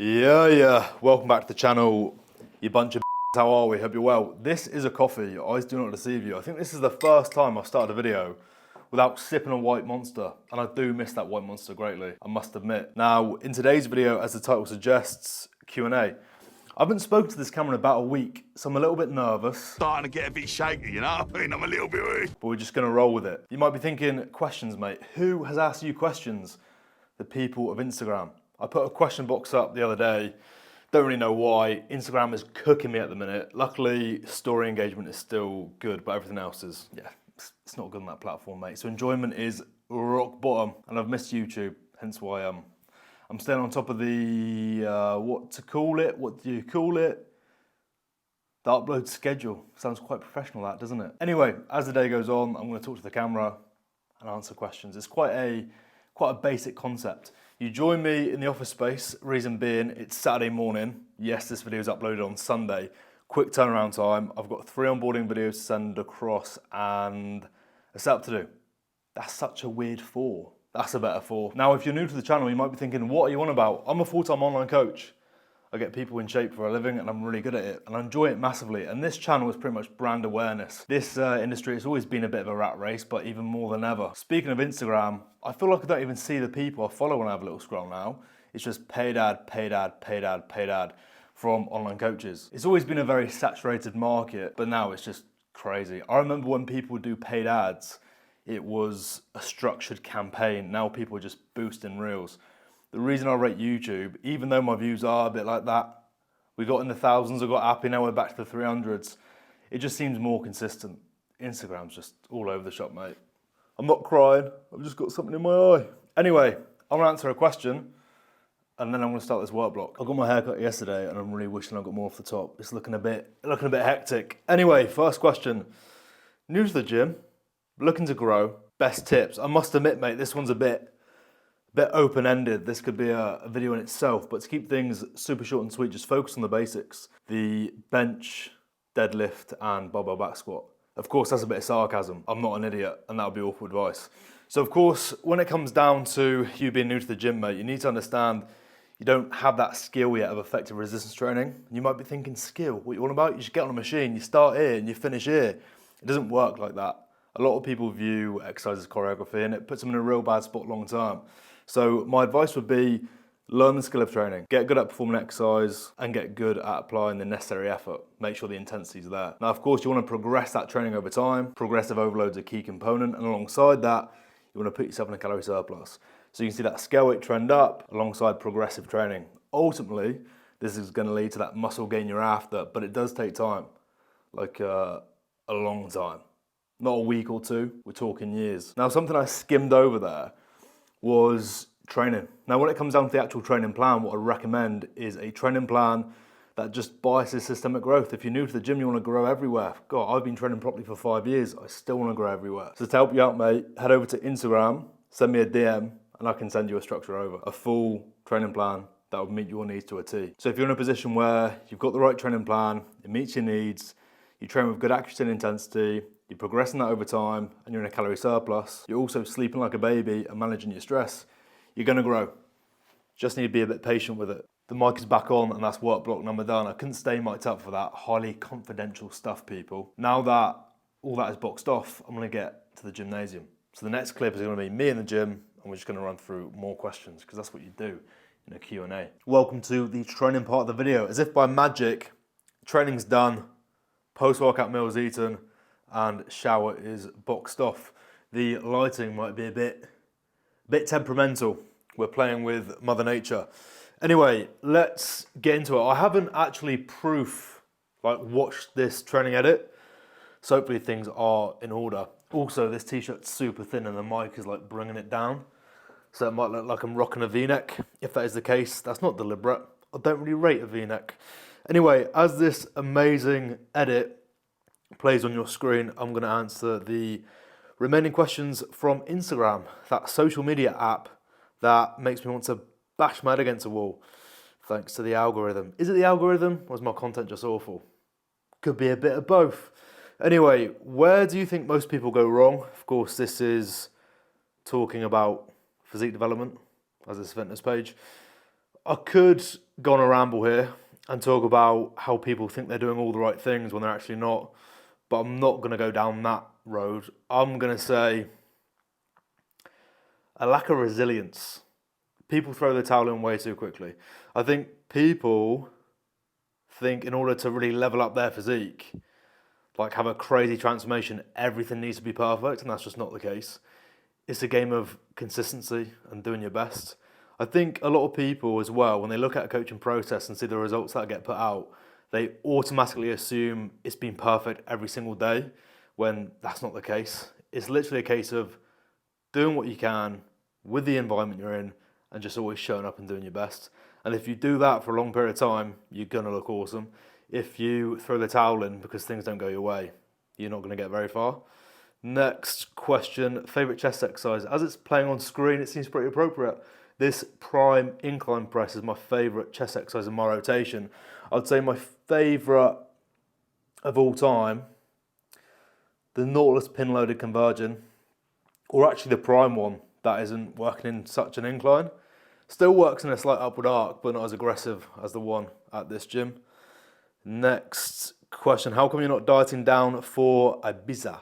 Yeah. Welcome back to the channel, you bunch of how are we? Hope you're well. This is a coffee, your eyes do not deceive you. I think this is the first time I've started a video without sipping a white monster, and I do miss that white monster greatly, I must admit. Now, in today's video, as the title suggests, Q&A. I haven't spoken to this camera in about a week, so I'm a little bit nervous. Starting to get a bit shaky, you know what I mean? I'm a little bit... But we're just gonna roll with it. You might be thinking, questions, mate. Who has asked you questions? The people of Instagram. I put a question box up the other day. Don't really know why. Instagram is cooking me at the minute. Luckily, story engagement is still good, but everything else is, it's not good on that platform, mate. So enjoyment is rock bottom, and I've missed YouTube, hence why I'm staying on top of the, what do you call it? The upload schedule. Sounds quite professional, that, doesn't it? Anyway, as the day goes on, I'm gonna talk to the camera and answer questions. It's quite a basic concept. You join me in the office space, reason being, it's Saturday morning. Yes, this video is uploaded on Sunday. Quick turnaround time. I've got 3 onboarding videos to send across and a setup to do. That's such a weird 4. That's a better 4. Now, if you're new to the channel, you might be thinking, what are you on about? I'm a full-time online coach. I get people in shape for a living and I'm really good at it and I enjoy it massively. And this channel is pretty much brand awareness. This industry has always been a bit of a rat race, but even more than ever. Speaking of Instagram, I feel like I don't even see the people I follow when I have a little scroll now. It's just paid ad, paid ad, paid ad, paid ad from online coaches. It's always been a very saturated market, but now it's just crazy. I remember when people would do paid ads, it was a structured campaign. Now people are just boosting reels. The reason I rate YouTube, even though my views are a bit like that, we got in the thousands, I got happy, now we're back to the 300s. It just seems more consistent. Instagram's just all over the shop, mate. I'm not crying, I've just got something in my eye. Anyway, I'm gonna answer a question, and then I'm gonna start this work block. I got my hair cut yesterday, and I'm really wishing I got more off the top. It's looking a bit hectic. Anyway, first question. New to the gym, looking to grow, best tips. I must admit, mate, this one's a bit open-ended. This could be a video in itself, but to keep things super short and sweet, just focus on the basics. The bench, deadlift, and barbell back squat. Of course, that's a bit of sarcasm. I'm not an idiot, and that would be awful advice. So of course, when it comes down to you being new to the gym, mate, you need to understand you don't have that skill yet of effective resistance training. You might be thinking, skill, what you want about? You should get on a machine, you start here and you finish here. It doesn't work like that. A lot of people view exercise as choreography and it puts them in a real bad spot long term. So my advice would be learn the skill of training, get good at performing exercise and get good at applying the necessary effort. Make sure the intensity is there. Now, of course, you want to progress that training over time. Progressive overload is a key component. And alongside that, you want to put yourself in a calorie surplus. So you can see that scale weight trend up alongside progressive training. Ultimately, this is going to lead to that muscle gain you're after, but it does take time, like a long time. Not a week or two, we're talking years. Now, something I skimmed over there was training. Now, when it comes down to the actual training plan, what I recommend is a training plan that just biases systemic growth. If you're new to the gym, you want to grow everywhere. God, I've been training properly for 5 years. I still want to grow everywhere. So to help you out, mate, head over to Instagram, send me a DM, and I can send you a structure over. A full training plan that will meet your needs to a T. So if you're in a position where you've got the right training plan, it meets your needs, you train with good accuracy and intensity, you're progressing that over time, and you're in a calorie surplus, you're also sleeping like a baby and managing your stress, you're gonna grow. Just need to be a bit patient with it. The mic is back on and that's work block number done. I couldn't stay mic'd up for that highly confidential stuff, people. Now that all that is boxed off, I'm gonna get to the gymnasium. So the next clip is gonna be me in the gym and we're just gonna run through more questions because that's what you do in a Q&A. Welcome to the training part of the video. As if by magic, training's done, post-workout meal's eaten, and shower is boxed off. The lighting might be a bit temperamental. We're playing with Mother Nature. Anyway, let's get into it. I haven't actually watched this training edit, so hopefully things are in order. Also, this t-shirt's super thin and the mic is like bringing it down, so it might look like I'm rocking a V-neck. If that is the case, that's not deliberate. I don't really rate a V-neck. Anyway, as this amazing edit plays on your screen, I'm going to answer the remaining questions from Instagram, that social media app that makes me want to bash my head against a wall, thanks to the algorithm. Is it the algorithm, or is my content just awful? Could be a bit of both. Anyway, where do you think most people go wrong? Of course, this is talking about physique development, as this fitness page. I could go on a ramble here and talk about how people think they're doing all the right things when they're actually not, but I'm not going to go down that road. I'm going to say a lack of resilience. People throw the towel in way too quickly. I think people think in order to really level up their physique, like have a crazy transformation, everything needs to be perfect, and that's just not the case. It's a game of consistency and doing your best. I think a lot of people as well, when they look at a coaching process and see the results that get put out, they automatically assume it's been perfect every single day, when that's not the case. It's literally a case of doing what you can with the environment you're in and just always showing up and doing your best. And if you do that for a long period of time, you're going to look awesome. If you throw the towel in because things don't go your way, you're not going to get very far. Next question, favourite chest exercise. As it's playing on screen, it seems pretty appropriate. This prime incline press is my favourite chest exercise in my rotation. I'd say my favourite of all time, the Nautilus pin loaded converging, or actually the prime one that isn't working in such an incline. Still works in a slight upward arc, but not as aggressive as the one at this gym. Next question, how come you're not dieting down for Ibiza?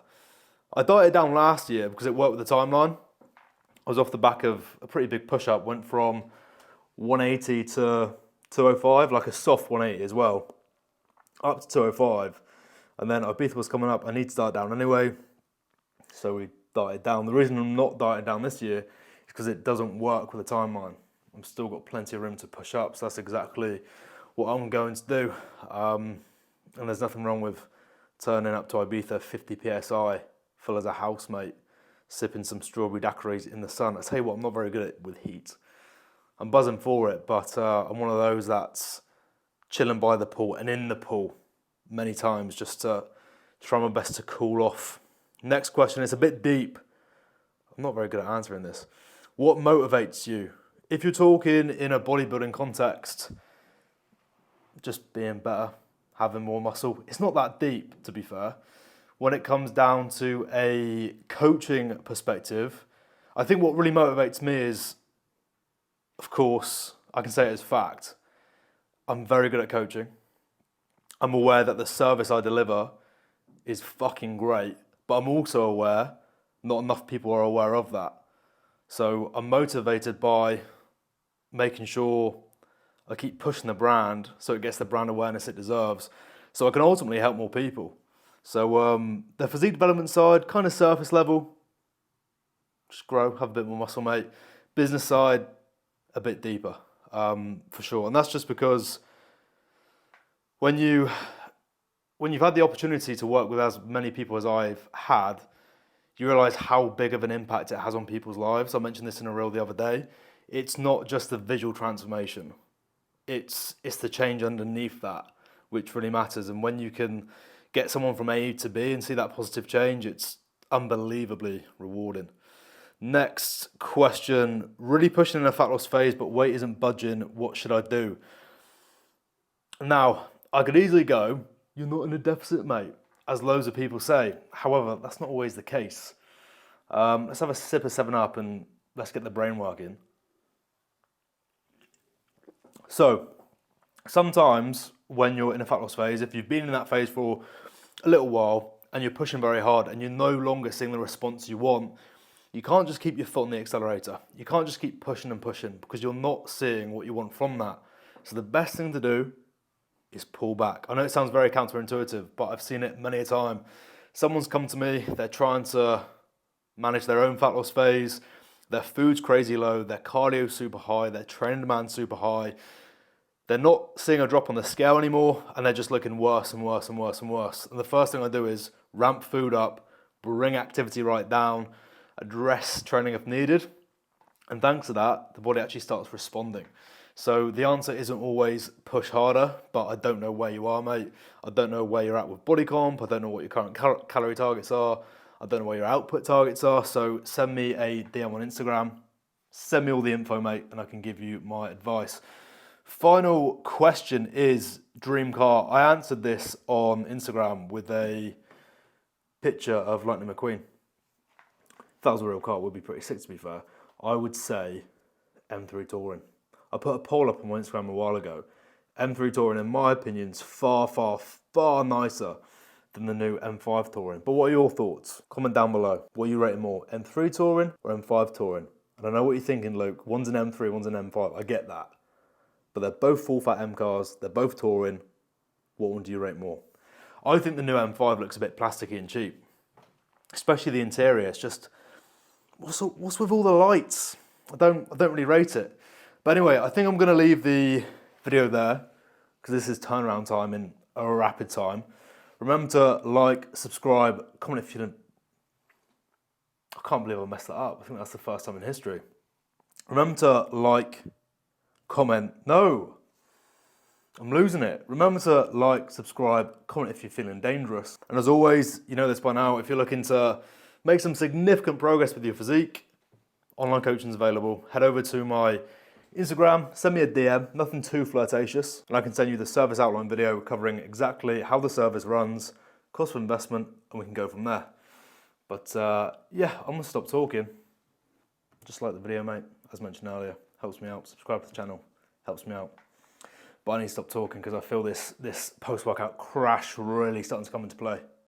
I dieted down last year because it worked with the timeline. I was off the back of a pretty big push-up, went from 180 to 205, like a soft 180 as well, up to 205. And then Ibiza was coming up, I need to diet down anyway, so we dieted down. The reason I'm not dieting down this year is because it doesn't work with the timeline. I've still got plenty of room to push up, so that's exactly what I'm going to do. And there's nothing wrong with turning up to Ibiza 50 psi, full as a housemate, sipping some strawberry daiquiris in the sun. I tell you what, I'm not very good at with heat. I'm buzzing for it, but I'm one of those that's chilling by the pool and in the pool many times just to try my best to cool off. Next question is a bit deep. I'm not very good at answering this. What motivates you? If you're talking in a bodybuilding context, just being better, having more muscle. It's not that deep, to be fair. When it comes down to a coaching perspective, I think what really motivates me is, of course, I can say it as fact, I'm very good at coaching. I'm aware that the service I deliver is fucking great, but I'm also aware not enough people are aware of that. So I'm motivated by making sure I keep pushing the brand so it gets the brand awareness it deserves, so I can ultimately help more people. So the physique development side, kind of surface level, just grow, have a bit more muscle, mate. Business side, a bit deeper, for sure. And that's just because when you've had the opportunity to work with as many people as I've had, you realise how big of an impact it has on people's lives. I mentioned this in a reel the other day. It's not just the visual transformation. It's the change underneath that which really matters. And when you can get someone from A to B and see that positive change, it's unbelievably rewarding. Next question, really pushing in a fat loss phase, but weight isn't budging. What should I do? Now, I could easily go, you're not in a deficit, mate, as loads of people say. However, that's not always the case. Let's have a sip of 7-Up and let's get the brain working. So, sometimes when you're in a fat loss phase, if you've been in that phase for a little while and you're pushing very hard and you're no longer seeing the response you want, you can't just keep your foot on the accelerator. You can't just keep pushing and pushing because you're not seeing what you want from that. So the best thing to do is pull back. I know it sounds very counterintuitive, but I've seen it many a time. Someone's come to me, they're trying to manage their own fat loss phase, their food's crazy low, their cardio's super high, their training demand's super high. They're not seeing a drop on the scale anymore, and they're just looking worse and worse and worse and worse. And the first thing I do is ramp food up, bring activity right down, address training if needed. And thanks to that, the body actually starts responding. So the answer isn't always push harder, but I don't know where you are, mate. I don't know where you're at with body comp. I don't know what your current calorie targets are. I don't know what your output targets are. So send me a DM on Instagram. Send me all the info, mate, and I can give you my advice. Final question is dream car. I answered this on Instagram with a picture of Lightning McQueen. If that was a real car, it would be pretty sick, to be fair. I would say M3 Touring. I put a poll up on my Instagram a while ago. M3 Touring, in my opinion, is far, far, far nicer than the new M5 Touring. But what are your thoughts? Comment down below. What are you rating more, M3 Touring or M5 Touring? And I know what you're thinking, Luke. One's an M3, one's an M5. I get that. But they're both full-fat M cars. They're both touring. What one do you rate more? I think the new M5 looks a bit plasticky and cheap. Especially the interior. It's just, what's with all the lights? I don't really rate it. But anyway, I think I'm going to leave the video there because this is turnaround time in a rapid time. Remember to like, subscribe, comment if you didn't. I can't believe I messed that up. I think that's the first time in history. Remember to like, comment. No, I'm losing it. Remember to like, subscribe, comment if you're feeling dangerous. And as always, you know this by now, if you're looking to make some significant progress with your physique, online coaching is available. Head over to my Instagram, send me a DM, nothing too flirtatious, and I can send you the service outline video covering exactly how the service runs, cost of investment, and we can go from there. But yeah, I'm gonna stop talking. Just like the video, mate, as mentioned earlier, helps me out. Subscribe to the channel, helps me out. But I need to stop talking because I feel this post-workout crash really starting to come into play.